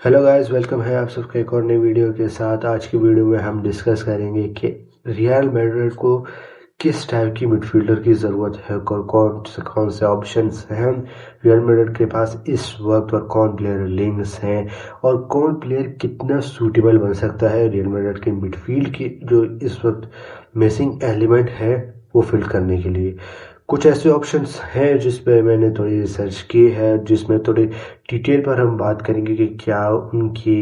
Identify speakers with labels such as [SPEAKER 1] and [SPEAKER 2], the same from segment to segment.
[SPEAKER 1] Hello guys, welcome है आप सबके एक और नई वीडियो के साथ। आज की वीडियो में हम डिस्कस करेंगे कि रियल मैड्रिड को किस टाइप की मिडफील्डर की ज़रूरत है और कौन से ऑप्शंस हैं रियल मैड्रिड के पास इस वक्त, और कौन प्लेयर लिंक्स हैं और कौन प्लेयर कितना सूटेबल बन सकता है रियल मैड्रिड के मिडफील्ड की जो इस वक्त मिसिंग एलिमेंट है वो फिल करने के लिए। कुछ ऐसे ऑप्शंस हैं जिस पे मैंने थोड़ी रिसर्च की है, जिसमें थोड़ी डिटेल पर हम बात करेंगे कि क्या उनकी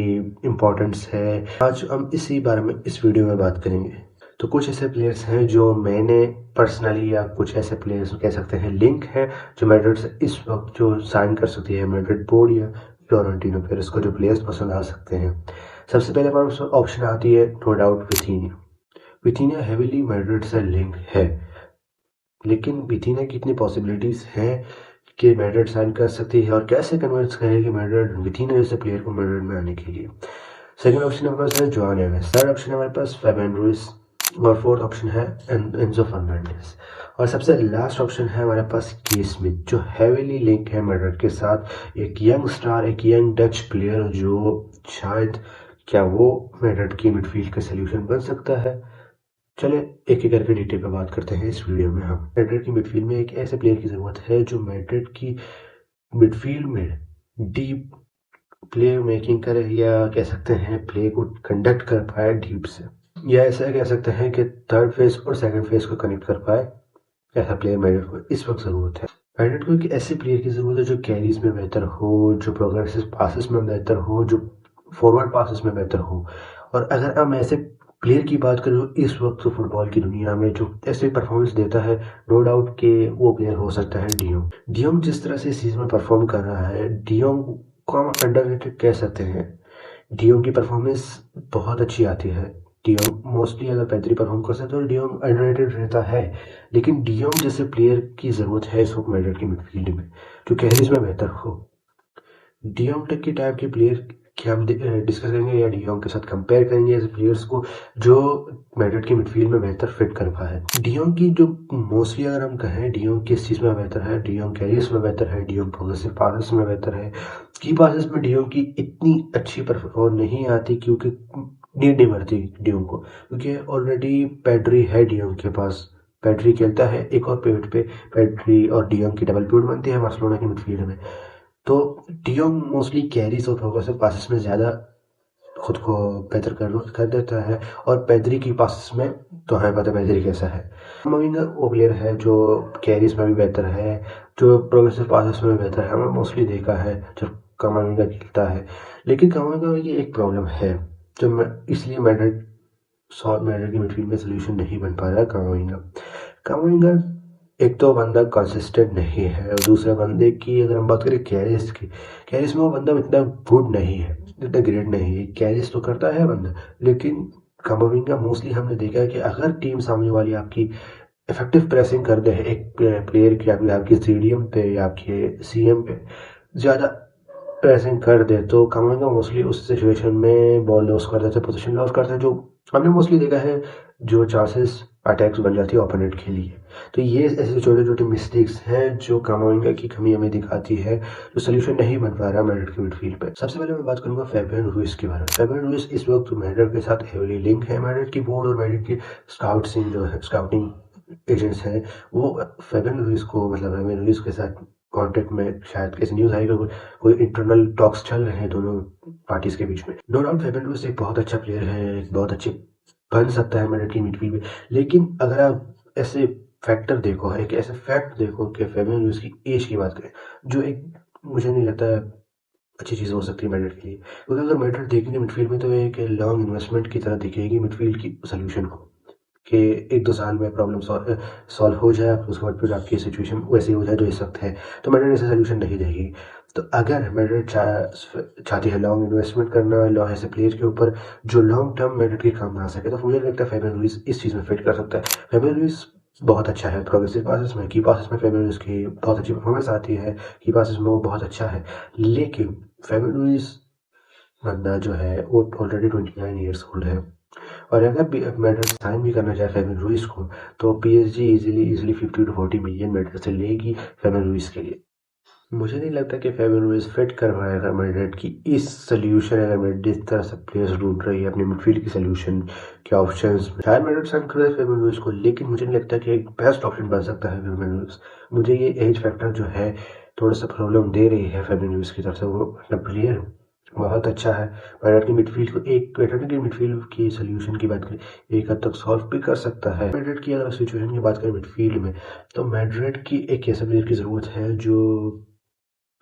[SPEAKER 1] इम्पोर्टेंस है। आज हम इसी बारे में इस वीडियो में बात करेंगे। तो कुछ ऐसे प्लेयर्स हैं जो मैंने पर्सनली, या कुछ ऐसे प्लेयर्स कह सकते हैं लिंक है, जो मैड्रिड से इस वक्त जो साइन कर सकती है मैड्रिड बोर्ड या फ्लोरेंटिनो पेरेस को, जो प्लेयर्स पसंद आ सकते हैं। सबसे पहले हमारे ऑप्शन आती है नो डाउट विथिनिया। विथिनिया हेविली मैड्रिड से लिंक है, लेकिन विथिनिया की इतनी पॉसिबिलिटीज हैं कि मैड्रिड साइन कर सकती है, और कैसे कन्विंस करेगी मैड्रिड विथिनिया जैसे प्लेयर को मैड्रिड में आने के लिए। सेकंड ऑप्शन हमारे पास है जोआन नेवेस। थर्ड ऑप्शन है हमारे पास फैबियन रुइस, और फोर्थ ऑप्शन है एंजो फर्नांडिस, और सबसे लास्ट ऑप्शन है हमारे पास की स्मिथ, जो हेवीली लिंक है मैड्रिड के साथ। एक यंग स्टार, एक यंग डच प्लेयर जो शायद, क्या वो मैड्रिड की मिडफील्ड का सोल्यूशन बन सकता है। चले एक एक करके डिटेल पे बात करते हैं इस वीडियो में। हम मैड्रिड की मिडफील्ड में एक ऐसे प्लेयर की ज़रूरत है जो मैड्रिड की मिडफील्ड में डीप प्ले मेकिंग करे, या कह सकते हैं प्ले को कंडक्ट कर पाए डीप से, या ऐसा कह सकते हैं कि थर्ड फेज और सेकंड फेज को कनेक्ट कर पाए। ऐसा प्लेयर मैड्रिड को इस वक्त ज़रूरत है। मैड्रिड को एक ऐसे प्लेयर की ज़रूरत है जो कैरीज में बेहतर हो, जो प्रोग्रेसिव पासिस में बेहतर हो, जो फॉरवर्ड पासिस में बेहतर हो। और अगर हम ऐसे प्लेयर की बात करें तो इस वक्त तो फुटबॉल की दुनिया में जो ऐसे परफॉर्मेंस देता है, नो डाउट कि वो प्लेयर हो सकता है डियोंग। डियोंग जिस तरह से इस सीजन में परफॉर्म कर रहा है, डियोंग को हम अंडररेटेड कह सकते हैं। डियोंग की परफॉर्मेंस बहुत अच्छी आती है। डियोंग मोस्टली अगर बेहतरी परफॉर्म कर सकते तो डियोंग अंडररेटेड रहता है, लेकिन डियोंग जैसे प्लेयर की ज़रूरत है इस वक्त मैड्रिड की मिडफील्ड में, जो कैरीज में बेहतर हो। डियोंग की टाइप के प्लेयर की हम डिस्कस करेंगे, या डियोंग के साथ कंपेयर करेंगे ऐसे प्लेयर्स को जो मैड्रिड की मिडफील्ड में बेहतर फिट कर पाए। डियोंग की जो मोस्टली अगर हम कहें डियोंग किस चीज़ में बेहतर है, डियोंग कैरियर्स में बेहतर है, डियोंग प्रोग्रेसिव पासेस में बेहतर है। की पासेस में डियोंग की इतनी अच्छी परफॉर्म नहीं आती, क्योंकि नीड नहीं बढ़ती डियोंग को, क्योंकि ऑलरेडी पेड्री है डियोंग के पास। पेड्री खेलता है एक और पिवट पे, पेड्री और डियोंग की डबल पिवट बनती है बार्सिलोना की मिडफील्ड में। तो डियोंग मोस्टली कैरीज और प्रोग्रेसिव पासेस में ज़्यादा खुद को बेहतर कर देता है, और पेद्री की पासेस में तो हमें पता है पेद्री कैसा है। कमाविंगा वो प्लेयर है जो कैरीज में भी बेहतर है, जो प्रोग्रेसिव पासेस में भी बेहतर है। हमने मोस्टली देखा है जब कमाविंगा खेलता है, लेकिन कमाविंगा की एक प्रॉब्लम है जो मैं इसलिए मैड्रिड की मिडफील्ड में सोल्यूशन नहीं बन पा रहा है। कमाविंगा एक तो बंदा कंसिस्टेंट नहीं है, और दूसरे बंदे की अगर हम बात करें कैरिस की, कैरिस में वो बंदा इतना गुड नहीं है, इतना ग्रेट नहीं है। कैरिस तो करता है बंदा, लेकिन कमाविंगा मोस्टली हमने देखा है कि अगर टीम सामने वाली आपकी इफेक्टिव प्रेसिंग कर दे एक प्लेयर की, आपकी सीडीएम पे या आपके सीएम पे ज़्यादा प्रेसिंग कर दे, तो कमाविंगा मोस्टली उस सिचुएशन में बॉल लॉस कर देते, पोजीशन लॉस करते हैं, जो हमने मोस्टली देखा है, जो चांसेस अटैक्स बन जाती है ओपोनेंट के लिए। तो ये ऐसे छोटे छोटे मिस्टेक्स हैं जो कमाविंगा की कमी हमें दिखाती है, जो सोल्यूशन नहीं बन पा रहा मैड्रिड की मिडफील्ड पे। सबसे पहले मैं बात करूंगा फैबियन रुइस के बारे में। फैबियन रुइस इस वक्त मैड्रिड के साथ हेवीली लिंक है। मैड्रिड की बोर्ड और मैड्रिड की स्काउटिंग एजेंट्स हैं, वो फैबियन रुइस को, मतलब फैबियन रुइस के साथ कॉन्टेक्ट में, शायद कैसे न्यूज़ आई कि कोई इंटरनल टॉक्स चल रहे हैं दोनों पार्टीज के बीच में। नो डाउट फैबियन रुइस एक बहुत अच्छा प्लेयर है, एक बहुत अच्छे बन सकता है मैड्रिड की मिडफील्ड में, लेकिन अगर आप ऐसे फैक्टर देखो, एक ऐसे फैक्ट देखो कि फैबियन रुइस की एज की बात करें, जो एक मुझे नहीं लगता है अच्छी चीज़ हो सकती है मैड्रिड के लिए, क्योंकि अगर मैड्रिड देखेंगे मिडफील्ड में तो एक लॉन्ग इन्वेस्टमेंट की तरह दिखेगी मिडफील्ड की सोल्यूशन को, कि एक दो साल में प्रॉब्लम सॉल्व हो जाए, उसके बाद फिर आपकी सिचुएशन वैसी हो जाए जो इस वक्त है, तो मैड्रिड ऐसे सोल्यूशन नहीं देगी। तो अगर मैड्रिड चाहती है लॉन्ग इन्वेस्टमेंट करना लॉन्ग ऐसे प्लेयर के ऊपर जो लॉन्ग टर्म मैड्रिड के काम आ सके, तो मुझे लगता है फैबियन रुइस इस चीज़ में फिट कर सकता है। फैबियन रुइस बहुत अच्छा है प्रोग्रेसिव पासेस में, की पासेस में फैबियन रुइस की बहुत अच्छी परफॉर्मेंस आती है, की पासेस में वो बहुत अच्छा है, लेकिन फैबियन रुइस बंदा जो है वो ऑलरेडी 29 ईयर्स ओल्ड है, और अगर मैड्रिड साइन भी करना चाहे फैबियन रुइस को, तो PSG easily 50 to 40 million Madrid से लेगी फैबियन रुइस के लिए। मुझे नहीं लगता कि फेबियन रुइज फिट कर पाएगा मैड्रिड की इस सोल्यूशन। अगर मैड्रिड इस तरह से प्लेयर्स ढूंढ रही है अपने मिडफील्ड की सोल्यूशन के ऑप्शंस में, शायद मैड्रिड साइन कर फेबियन रुइज को, लेकिन मुझे नहीं लगता कि एक बेस्ट ऑप्शन बन सकता है फेबियन रुइज। मुझे ये एज फैक्टर जो है थोड़ा सा प्रॉब्लम दे रही है फेबियन रुइज की तरफ से। वो अपना प्लेयर बहुत अच्छा है। मैड्रिड की मिडफील्ड को एक मैड्रिड की मिडफील्ड की सोल्यूशन की बात करें, एक हद तक सॉल्व भी कर सकता है। मैड्रिड की अगर सिचुएशन की बात करें मिडफील्ड में, तो मैड्रिड की एक ऐसे प्लेयर की ज़रूरत है जो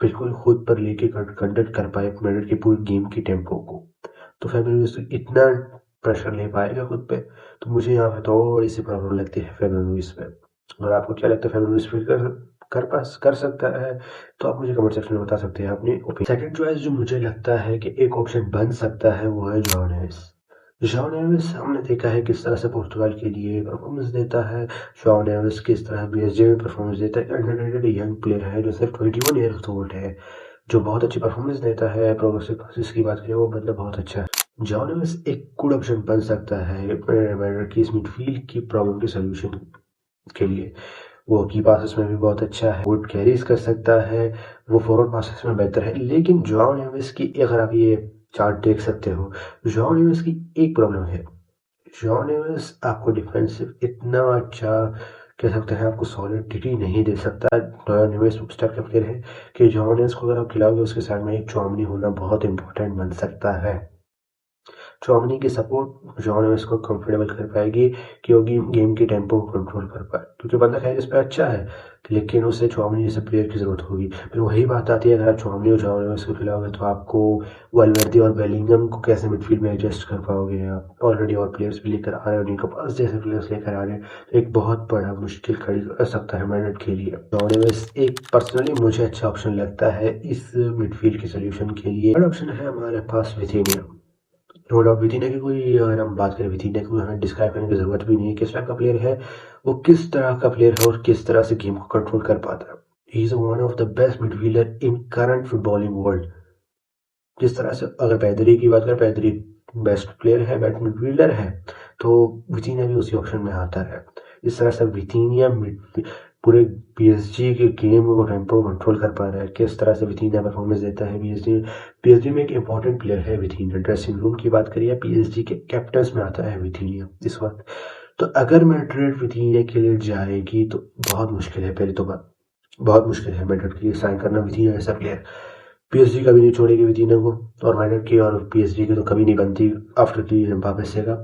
[SPEAKER 1] बिल्कुल खुद पर लेके कंडक्ट कर पाए मैड्रिड की पूरी गेम की टेम्पो को। तो फेबियन इतना प्रेशर ले पाएगा खुद पे, तो मुझे यहाँ पे थोड़ी सी प्रॉब्लम लगती है फेबियन रुइज पे। और आपको क्या लगता है फेबियन रुइज फील कर सकता है? तो आप मुझे कमेंट सेक्शन में बता सकते हैं अपनी ओपिनियन। सेकंड चॉइस जो मुझे लगता है कि एक ऑप्शन बन सकता है वो है जॉन नेवेस। जॉन नेवेस हमने देखा है किस तरह से पुर्तगाल के लिए परफॉर्मेंस देता है। जॉन नेवेस किस तरह बीएसजी में परफॉर्मेंस देता है। अंडररेटेड यंग प्लेयर है जो सिर्फ 21 ईयर्स ओल्ड है, जो बहुत अच्छी परफॉर्मेंस देता है। प्रोग्रेसिव पासिस की बात करें वो मतलब बहुत अच्छा है। जॉन नेवेस एक गुड ऑप्शन बन सकता है मैड्रिड की इस मिडफील्ड की प्रॉब्लम के सोल्यूशन के लिए। वो की पासेस में भी बहुत अच्छा है, गुड कैरीज कर सकता है, वो फॉरवर्ड पासेस में बेहतर है। लेकिन जॉन नेवेस की अगर आप ये चार्ट देख सकते हो, जॉन नेवेस की एक प्रॉब्लम है। जॉन नेवेस आपको डिफेंसिव इतना अच्छा कह सकते हैं, आपको सॉलिडिटी नहीं दे सकता। जॉन नेवेस सुपरस्टार का प्लेयर है कि जॉन नेवेस को अगर आप खिलाओगे उसके साइड में एक चौमनी होना बहुत इंपॉर्टेंट बन सकता है। चौमनी की सपोर्ट जॉन नेवेस को कंफर्टेबल कर पाएगी क्योंकि गेम के टेम्पो को कंट्रोल कर पाए, क्योंकि बंदा खैर इस पे अच्छा है, लेकिन उसे चौमनी जैसे प्लेयर की जरूरत होगी। फिर वही बात आती है, अगर आप चौमनी और जॉन नेवेस को खिलाओगे तो आपको वाल्वेर्दे और बेलिंगम को कैसे मिडफील्ड में एडजस्ट कर पाओगे? आप ऑलरेडी और प्लेयर्स भी लेकर आ रहे हो, निको पास जैसे प्लेयर्स लेकर आ रहे हैं, तो एक बहुत बड़ा मुश्किल खड़ी कर सकता है मैड्रिड के लिए। जॉन नेवेस एक पर्सनली मुझे अच्छा ऑप्शन लगता है इस मिडफील्ड के सोल्यूशन के लिए। थर्ड ऑप्शन है हमारे पास विथिनिया। नो डाउट विथिनिया की कोई, अगर हम बात करें विथिनिया को हमें डिस्क्राइब करने की जरूरत भी नहीं है किस टाइप का प्लेयर है, वो किस तरह का प्लेयर है और किस तरह से गेम को कंट्रोल कर पाता है। He is one of the best midfielder in current footballing world. जिस तरह से अगर पैदरी की बात करें, पैदरी बेस्ट प्लेयर है, बेस्ट मिडफील्डर है, तो विथिनिया भी उसी ऑप्शन में आता है। इस तरह से विथिनिया पूरे पीएसजी के गेम को टेम्पो कंट्रोल कर पा रहा है। किस तरह से विथिनिया परफॉर्मेंस देता है पीएसजी में एक इंपॉर्टेंट प्लेयर है विथिनिया। ड्रेसिंग रूम की बात करिए, पीएसजी के कैप्टन्स में आता है विथिनिया इस वक्त। तो अगर मैड्रिड विथिनिया के लिए जाएगी तो बहुत मुश्किल है। पहले तो बात बहुत मुश्किल है मैड्रिड के लिए साइन करना विथिनिया जैसा प्लेयर। पीएसजी कभी नहीं छोड़ेगी विथिनिया को, और मैड्रिड की और पीएसजी की तो कभी नहीं बनती आफ्टर की एम्बापे से का।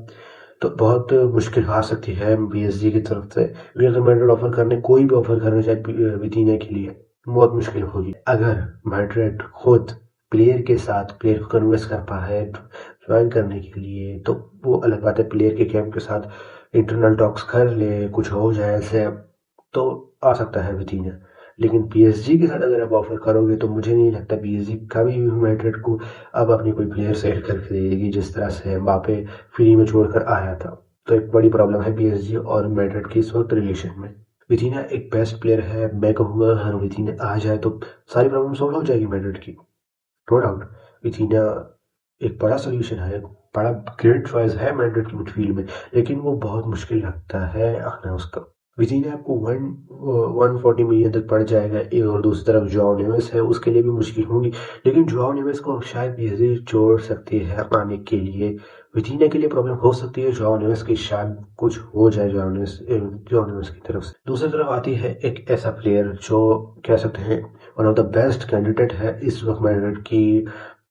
[SPEAKER 1] तो बहुत मुश्किल आ सकती है पीएसजी की तरफ से। अगर मैड्रिड ऑफर करने कोई भी ऑफर करना चाहे विथिनिया के लिए, बहुत मुश्किल होगी। अगर मैड्रिड खुद प्लेयर के साथ प्लेयर को कन्विंस कर पाए ज्वाइन करने के लिए, तो वो अलग बात है। प्लेयर के कैंप के साथ इंटरनल टॉक्स कर ले, कुछ हो जाए ऐसे, तो आ सकता है विथिनिया। लेकिन पीएसजी के साथ अगर आप ऑफर करोगे तो मुझे नहीं लगता पीएसजी कभी भी मैड्रिड को अब अपनी कोई प्लेयर सेल करके दे देगी जिस तरह से एम्बापे फ्री में छोड़कर आया था। तो एक बड़ी प्रॉब्लम है पीएसजी और मैड्रिड की इस वक्त रिलेशन में। विथिनिया एक बेस्ट प्लेयर है, मैं कहूँगा हर विथिनिया आ जाए तो सारी प्रॉब्लम सॉल्व हो जाएगी मैड्रिड की, नो डाउट। विथिनिया एक बड़ा सोल्यूशन है, बड़ा ग्रेट चॉइस है मैड्रिड की मिडफील्ड में, लेकिन वो बहुत मुश्किल लगता है आना उसका। विथिनिया आपको 140 मिलियन तक पड़ जाएगा। एक और दूसरी तरफ जॉन नेवेस है, उसके लिए भी मुश्किल होगी, लेकिन जॉन नेवेस को शायद पीएसजी छोड़ सकती है आने के लिए। विथिनिया के लिए प्रॉब्लम हो सकती है, जॉन नेवेस की शायद कुछ हो जाए जॉन नेवेस की तरफ से। दूसरी तरफ आती है एक ऐसा प्लेयर जो कह सकते हैं one of the best candidate है इस वक्त मैड्रिड की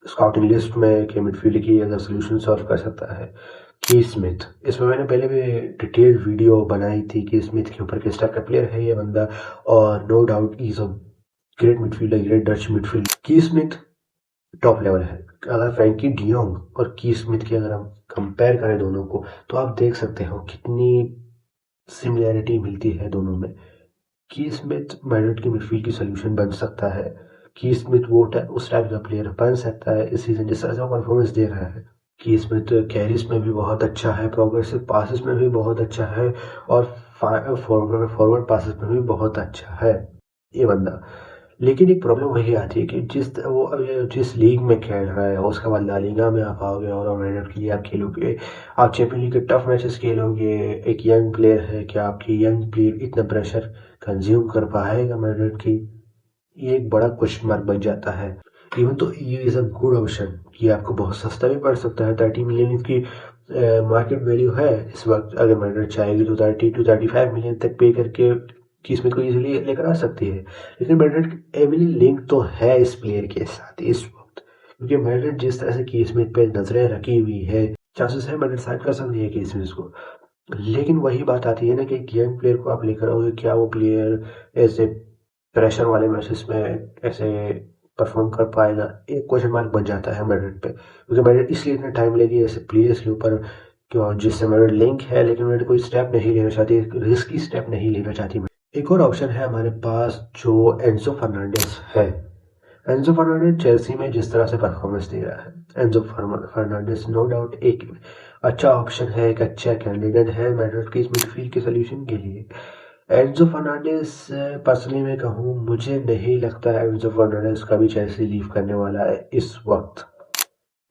[SPEAKER 1] स्काउटिंग लिस्ट में कि मिडफील्ड की अगर सोल्यूशन सॉल्व कर सकता है, की स्मिथ। इसमें मैंने पहले भी डिटेल्ड वीडियो बनाई थी कि स्मिथ के ऊपर किस टाइप का प्लेयर है ये बंदा, और no doubt is a great midfielder, great Dutch midfield. की स्मिथ टॉप लेवल है। अगर फ्रैंकी डियोंग और की स्मिथ की अगर हम कंपेयर करें दोनों को, तो आप देख सकते हो कितनी सिमिलैरिटी मिलती है दोनों में। की स्मिथ मैड्रिड की मिडफील्ड की सोल्यूशन बन सकता है। की स्मिथ वो उस टाइप का प्लेयर बन सकता है इस सीजन जिस तरह से परफॉर्मेंस दे रहा है। की स्मिथ कैरीज में भी बहुत अच्छा है, प्रोग्रेसिव पासेस में भी बहुत अच्छा है, और फॉरवर्ड पासेस में भी बहुत अच्छा है ये बंदा। लेकिन एक प्रॉब्लम वही आती है कि जिस लीग में खेल रहा है उसके बाद ला लीगा में आप आओगे और मैड्रिड के लिए आप खेलोगे, आप चैंपियन लीग के टफ मैचेस खेलोगे। एक यंग प्लेयर है, क्या आपकी यंग प्लेयर इतना प्रेशर कंज्यूम कर पाएगा मैड्रिड की? ये एक बड़ा क्वेश्चन मार्क बन जाता है। इवन तो ये इज अ गुड ऑप्शन, ये आपको बहुत सस्ता भी पड़ सकता है। 30 मिलियन इसकी मार्केट वैल्यू है इस वक्त। अगर मैड्रिड चाहेगी तो 30 to 35 मिलियन तक पे करके कीस्मिथ को इजीली लेकर आ सकती है। लेकिन मैड्रिड एमिली लिंक तो है इस प्लेयर के साथ इस वक्त, क्योंकि मैड्रिड जिस तरह से कीस्मिथ पे नजरें रखी हुई है, चांसेस है मैड्रिड साइन कर सकती है कीस्मिथ को। लेकिन वही बात आती है ना कि यंग प्लेयर को आप लेकर आओगे, क्या वो प्लेयर ऐसे प्रेशर वाले मैचेस में ऐसे परफॉर्म कर पाएगा, एक क्वेश्चन मार्क बन जाता है मैड्रिड पे। क्योंकि मैड्रिड इसलिए इतना टाइम लेगी ऐसे प्लेयर्स के ऊपर क्यों, जिससे मैड्रिड लिंक है लेकिन मैड्रिड कोई स्टेप नहीं लेना चाहती, रिस्की स्टेप नहीं लेना चाहती। एक और ऑप्शन है हमारे पास जो एंजो फर्नांडिस है। एंजो फर्नांडिस चेल्सी में जिस तरह से परफॉर्मेंस दे रहा है, एंजो फर्नांडिस नो डाउट एक अच्छा ऑप्शन है, एक अच्छा कैंडिडेट है मैड्रिड की इस मिडफील्ड के सोल्यूशन के लिए। एंजो फर्नांडिस पर्सनली मैं कहूँ, मुझे नहीं लगता है एंजो फर्नांडिस कभी चेल्सी लीव करने वाला है इस वक्त,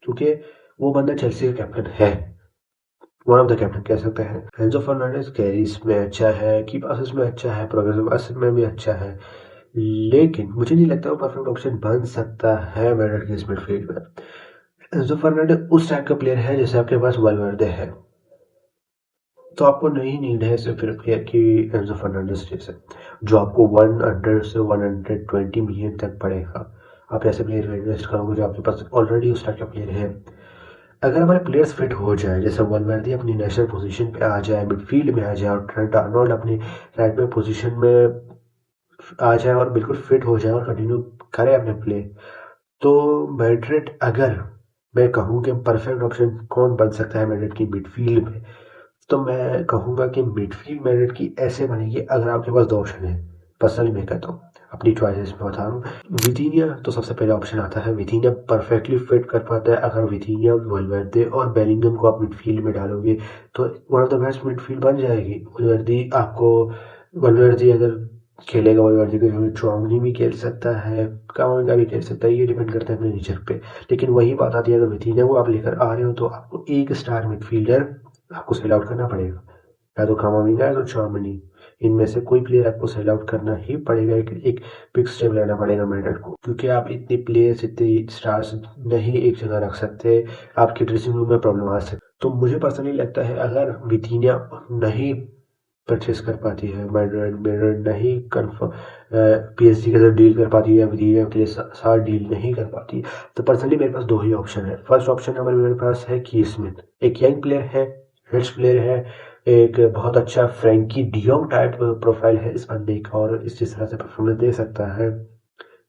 [SPEAKER 1] क्योंकि वो बंदा चेल्सी का कैप्टन है, वन ऑफ द कैप्टन कह सकते हैं। एंजो फर्नांडिस कैरीज में अच्छा है, की पासेस में अच्छा है, प्रोग्रेसिव पासेस में भी अच्छा है, लेकिन मुझे नहीं लगता वो परफेक्ट ऑप्शन बन सकता है मैड्रिड के इस मिडफील्ड में। एंजो फर्नांडिस उस टाइप का प्लेयर है जैसे आपके पास वाल्वर्दे है, तो आपको नहीं नीड है सिर्फ प्लेयर की एंजो फर्नांडिस जैसे, जो आपको 100 से 120 मिलियन तक पड़ेगा। आप ऐसे प्लेयर में इन्वेस्ट करोगे जो आपके पास ऑलरेडी उस टाइप का प्लेयर है। अगर हमारे प्लेयर्स फिट हो जाए, जैसे वाल्वर्दे अपनी नेशनल पोजीशन पे आ जाए, मिडफील्ड में आ जाए, और ट्रेंट आर्नोल्ड अपनी राइट में पोजीशन में आ जाए और बिल्कुल फिट हो जाए और कंटिन्यू करे अपने प्ले, तो मैड्रिड, अगर मैं कहूँ कि परफेक्ट ऑप्शन कौन बन सकता है मैड्रिड की मिडफील्ड में, तो मैं कहूँगा कि मिडफील्ड मैड्रिड की ऐसे बनेगी अगर आपके पास दो ऑप्शन है। पर्सनली मैं कहता हूँ, अपनी चॉइसेस में बता रहा हूँ। वितीनिया तो सबसे पहला ऑप्शन आता है, वितीनिया परफेक्टली फिट कर पाता है। अगर वितीनिया, वाल्वर्दे और बेलिंगम को आप मिडफील्ड में डालोगे तो one of the best midfield बन जाएगी। वाल्वर्दे अगर खेलेगा, वाल्वर्दे को चौमनी भी खेल सकता है, कामाविंगा भी खेल सकता है, ये डिपेंड करता है अपने नेचर पे। लेकिन वही बात आती है, अगर वितीनिया को आप लेकर आ रहे हो तो आपको एक स्टार मिडफील्डर आपको सेल आउट करना पड़ेगा, या तो कामाविंगा या तो चौमनी, इनमें से कोई प्लेयर आपको सेल आउट करना ही पड़ेगा। एक पिक स्टेप लेना पड़ेगा मैड्रिड को, क्योंकि आप इतने प्लेयर्स, इतने स्टार्स नहीं एक जगह रख सकते, आपकी ड्रेसिंग रूम में प्रॉब्लम आ सकती। तो मुझे पर्सनली लगता है अगर वितीनिया नहीं परचेस कर पाती है, मैड्रिड नहीं कन्फर्म पीएसजी के साथ डील कर पाती है, वितीनिया के लिए साथ डील नहीं कर पाती, तो पर्सनली मेरे पास दो ही ऑप्शन है। फर्स्ट ऑप्शन हमारे मेरे पास है कीस्मिथ, एक यंग प्लेयर है, रिच प्लेयर है, एक बहुत अच्छा फ्रैंकी डियोंग टाइप प्रोफाइल है इस बंदे का, और इस जिस तरह से परफॉर्मेंस दे सकता है,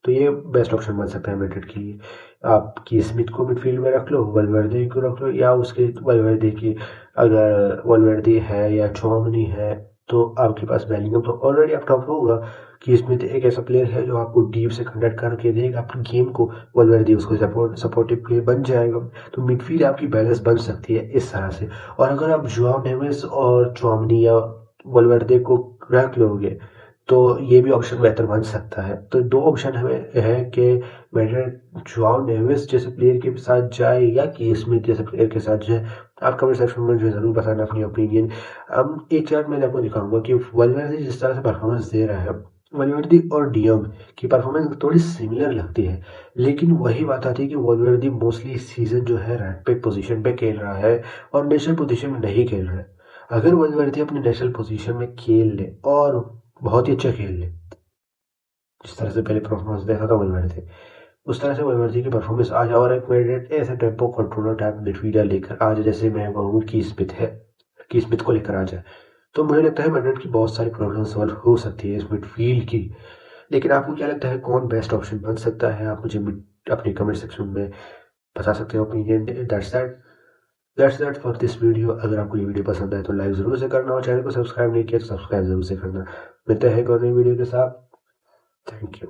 [SPEAKER 1] तो ये बेस्ट ऑप्शन बन सकता है मैड्रिड के लिए। आप कीस्मिथ को मिडफील्ड में रख लो, वाल्वर्दे को रख लो, या उसके वाल्वर्दे की, अगर वाल्वर्दे है या चौमनी है तो आपके पास बेलिंगम तो ऑलरेडी आप टॉप होगा। कीस्मिथ एक ऐसा प्लेयर है जो आपको डीप से कंडक्ट करके देगा अपनी गेम को, वाल्वर्दे उसको सपोर्टिव प्लेयर बन जाएगा, तो मिडफील्ड आपकी बैलेंस बन सकती है इस तरह से। और अगर आप जुआओ नेवेस और चौमनी या वाल्वर्दे को रख लोगे तो ये भी ऑप्शन बेहतर बन सकता है। तो दो ऑप्शन हमें है कि मैड्रिड जुआओ नेवेस जैसे प्लेयर के साथ जाए या कीस्मिथ जैसे प्लेयर के साथ जाए। आप कमेंट सेक्शन में जो जरूर बताना अपनी ओपिनियन। अब एक चार्ट मैं आपको दिखाऊंगा कि वाल्वर्दे जिस तरह से परफॉर्मेंस दे रहा है, वाल्वर्दे और डियोंग की परफॉर्मेंस थोड़ी सिमिलर लगती है, लेकिन वही बात आती है कि वाल्वर्दे मोस्टली इस सीजन जो है राइट बैक पोजीशन पे खेल रहा है और नेशनल पोजीशन में नहीं खेल रहा है। अगर वाल्वर्दे अपने नेशनल पोजीशन में खेल ले और बहुत ही अच्छा खेल ले, जिस तरह से पहले परफॉर्मेंस देखा था वाल्वर्दे, उस तरह से वाल्वर्दे की परफॉर्मेंस आ जाए और एक मैड्रिड ऐसे टेम्पो कंट्रोलर टाइप मिडफील्डर लेकर आ जाए, जैसे मैं कहूँ कीस्मिथ है, कीस्मिथ को लेकर आ जाए, तो मुझे लगता है मैड्रिड की बहुत सारी प्रॉब्लम सॉल्व हो सकती है इस मिडफील्ड की। लेकिन आपको क्या लगता है कौन बेस्ट ऑप्शन बन सकता है? आप मुझे अपने कमेंट सेक्शन में बता सकते हो opinion. That's that for this video. अगर आपको ये वीडियो पसंद आए तो लाइक जरूर से करना, और चैनल को सब्सक्राइब नहीं किया तो सब्सक्राइब जरूर से करना। मिलते हैं एक और नई वीडियो के साथ। Thank you.